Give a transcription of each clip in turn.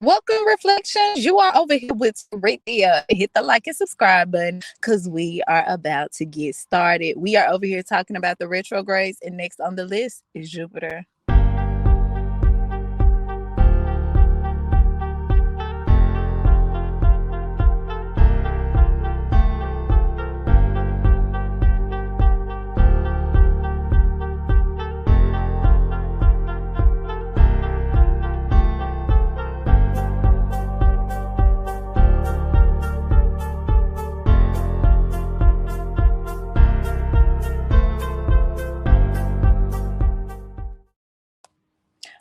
Welcome, Reflections. You are over here with Rithia. Hit the like and subscribe button because we are about to get started. We are over here talking about the retrogrades, and next on the list is Jupiter.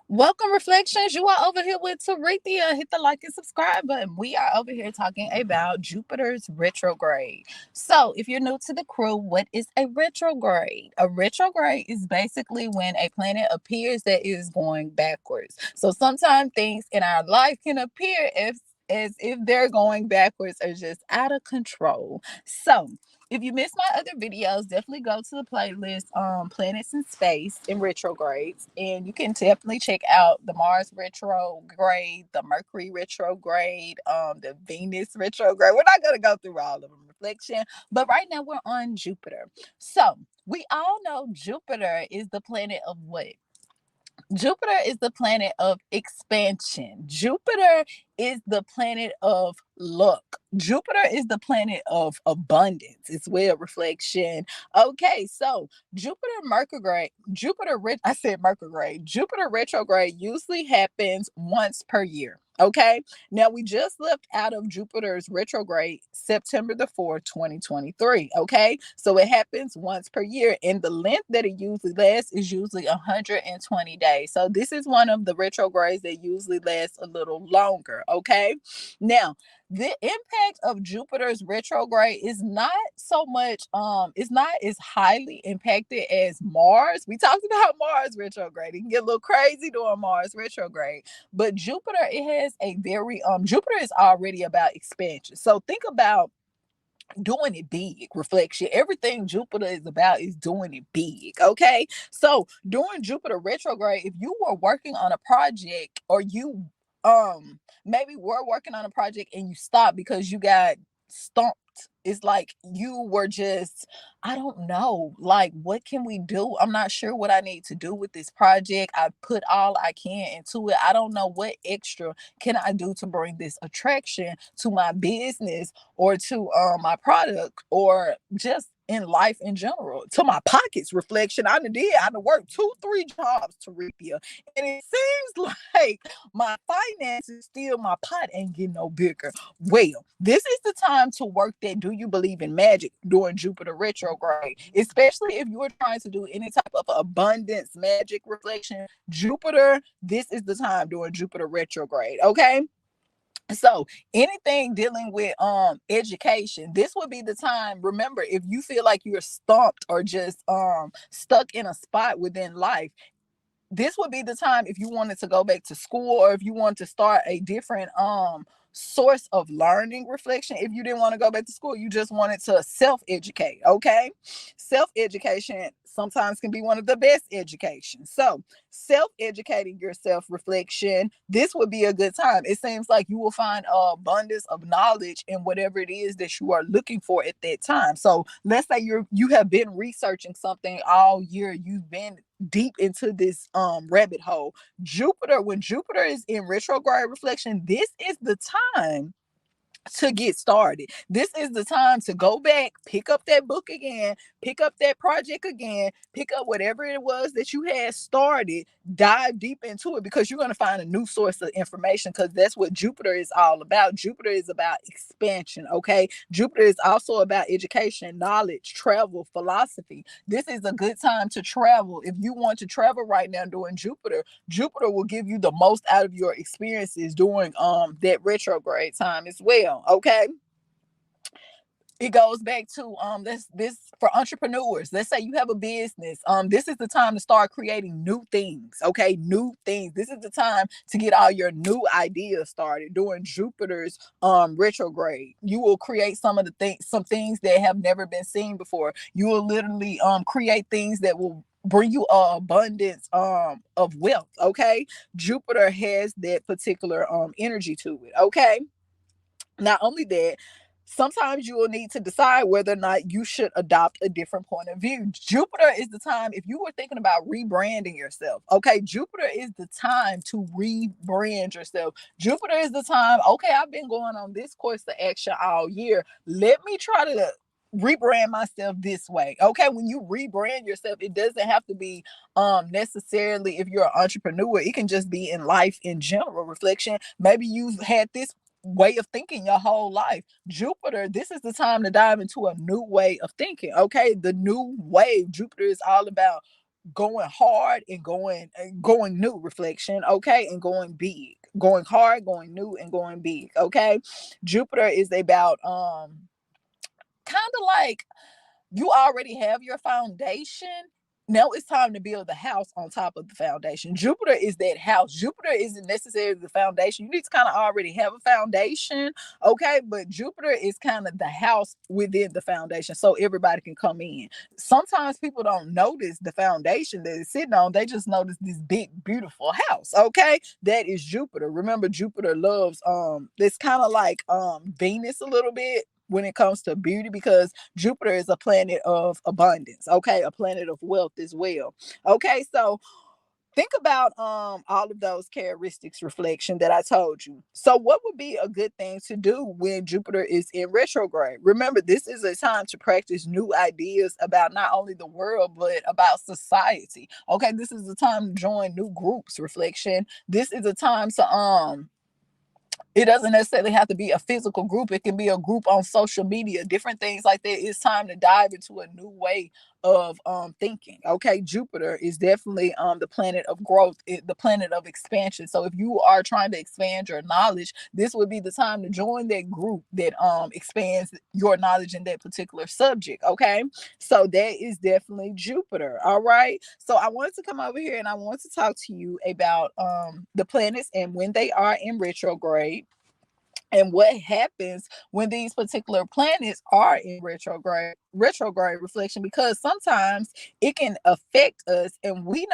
Welcome, Reflections. You are over here with Tarithia. Hit the like and subscribe button. We are over here talking about Jupiter's retrograde. So, if you're new to the crew, what is a retrograde? A retrograde is basically when a planet appears that is going backwards. So, sometimes things in our life can appear as if they're going backwards or just out of control. So, if you missed my other videos, definitely go to the playlist Planets in Space and Retrogrades. And you can definitely check out the Mars retrograde, the Mercury retrograde, the Venus retrograde. We're not going to go through all of them, reflection. But right now we're on Jupiter. So we all know Jupiter is the planet of what? Jupiter is the planet of expansion. Jupiter is the planet of luck. Jupiter is the planet of abundance. It's well reflection. Okay, so Jupiter retrograde usually happens once per year. Okay, now we just left out of Jupiter's retrograde September the 4th, 2023. Okay, so it happens once per year, and the length that it usually lasts is usually 120 days. So this is one of the retrogrades that usually lasts a little longer. Okay, now the impact of Jupiter's retrograde is not so much it's not as highly impacted as Mars. We talked about Mars retrograde. It can get a little crazy during Mars retrograde, but Jupiter, it has a very Jupiter is already about expansion. So think about doing it big. Reflection, everything Jupiter is about is doing it big. Okay, so during Jupiter retrograde, if you were working on a project, or you maybe were working on a project and you stopped because you got stumped, it's like you were just, I don't know, like, what can we do? I'm not sure what I need to do with this project. I put all I can into it. I don't know what extra can I do to bring this attraction to my business or to my product, or just in life in general, to my pockets. Reflection, I done worked 2-3 jobs, Teresa, and it seems like my finances, still my pot ain't getting no bigger. Well, this is the time to work that do you believe in magic during Jupiter retrograde, especially if you are trying to do any type of abundance magic. Reflection, Jupiter, this is the time during Jupiter retrograde. Okay, so anything dealing with education, this would be the time. Remember, if you feel like you're stumped or just stuck in a spot within life, this would be the time. If you wanted to go back to school, or if you want to start a different source of learning. Reflection, if you didn't want to go back to school, you just wanted to self-educate. Okay, self-education sometimes can be one of the best education. So self-educating yourself, reflection, this would be a good time. It seems like you will find an abundance of knowledge in whatever it is that you are looking for at that time. So let's say you have been researching something all year, you've been deep into this rabbit hole. When Jupiter is in retrograde, reflection, this is the time to get started. This is the time to go back, pick up that book again, pick up that project again, pick up whatever it was that you had started, dive deep into it, because you're going to find a new source of information, because that's what Jupiter is all about. Jupiter is about expansion. Okay, Jupiter is also about education, knowledge, travel, philosophy. This is a good time to travel. If you want to travel right now during Jupiter, Jupiter will give you the most out of your experiences during that retrograde time as well. Okay, it goes back to this for entrepreneurs. Let's say you have a business. This is the time to start creating new things. Okay, new things. This is the time to get all your new ideas started during Jupiter's retrograde. You will create some things that have never been seen before. You will literally create things that will bring you a abundance of wealth. Okay, Jupiter has that particular energy to it. Okay, not only that, sometimes you will need to decide whether or not you should adopt a different point of view. Jupiter is the time, if you were thinking about rebranding yourself, okay, Jupiter is the time to rebrand yourself. Jupiter is the time, okay, I've been going on this course of action all year. Let me try to rebrand myself this way. Okay, when you rebrand yourself, it doesn't have to be necessarily if you're an entrepreneur, it can just be in life in general. Reflection, maybe you've had this way of thinking your whole life. Jupiter, this is the time to dive into a new way of thinking. Okay, the new wave. Jupiter is all about going hard and going new. Reflection, okay, and going big. Going hard, going new, and going big. Okay, Jupiter is about kind of like you already have your foundation. Now it's time to build the house on top of the foundation. Jupiter is that house. Jupiter isn't necessarily the foundation. You need to kind of already have a foundation, okay? But Jupiter is kind of the house within the foundation so everybody can come in. Sometimes people don't notice the foundation that it's sitting on. They just notice this big, beautiful house, okay? That is Jupiter. Remember, Jupiter loves, it's kind of like Venus a little bit when it comes to beauty, because Jupiter is a planet of abundance, okay, a planet of wealth as well. Okay, so think about all of those characteristics, reflection, that I told you. So what would be a good thing to do when Jupiter is in retrograde? Remember, this is a time to practice new ideas about not only the world but about society. Okay, this is the time to join new groups, reflection. This is a time to it doesn't necessarily have to be a physical group. It can be a group on social media, different things like that. It's time to dive into a new way of thinking. Okay, Jupiter is definitely the planet of growth, the planet of expansion. So if you are trying to expand your knowledge, this would be the time to join that group that expands your knowledge in that particular subject. Okay, so that is definitely Jupiter. All right, so I wanted to come over here and I want to talk to you about the planets and when they are in retrograde and what happens when these particular planets are in retrograde, reflection, because sometimes it can affect us and we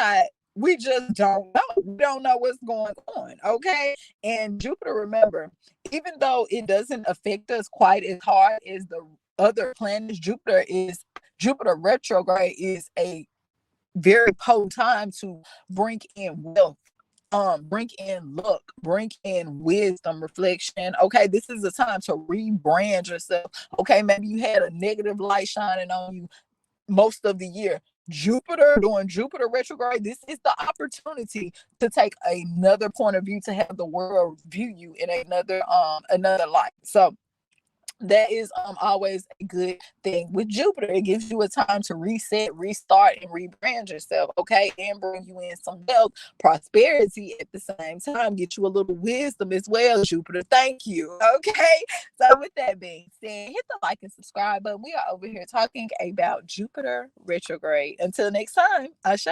just don't know. We don't know what's going on. Okay, and Jupiter, remember, even though it doesn't affect us quite as hard as the other planets, Jupiter retrograde is a very potent time to bring in wealth, bring in luck, bring in wisdom, reflection. Okay, this is a time to rebrand yourself. Okay, maybe you had a negative light shining on you most of the year. Jupiter, doing Jupiter retrograde, this is the opportunity to take another point of view, to have the world view you in another light. So that is always a good thing with Jupiter. It gives you a time to reset, restart, and rebrand yourself, okay, and bring you in some wealth, prosperity at the same time, get you a little wisdom as well, Jupiter. Thank you. Okay, so with that being said, hit the like and subscribe button. We are over here talking about Jupiter retrograde. Until next time, Ashe.